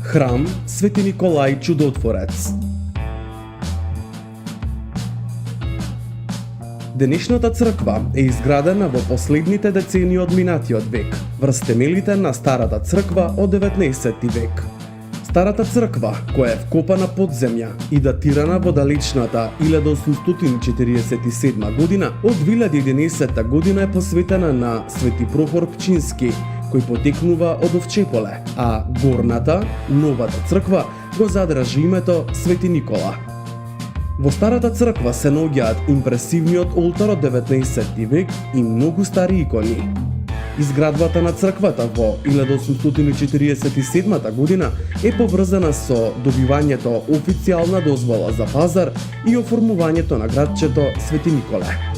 Храм Свети Николај Чудотворец. Денешната црква е изградена во последните децении од минатиот век, врз темелите на старата црква од 19 век. Старата црква, која е вкопана под земја и датирана во далечната 1847 година, од 2011 година е посветена на Свети Прохор Пчински, кој потекнува од Овчеполе, а горната, новата црква, го задржи името Свети Никола. Во старата црква се наоѓаат импресивниот олтар од 19 век и многу стари икони. Изградбата на црквата во 1847 година е поврзана со добивањето официјална дозвола за пазар и оформувањето на градчето Свети Николе.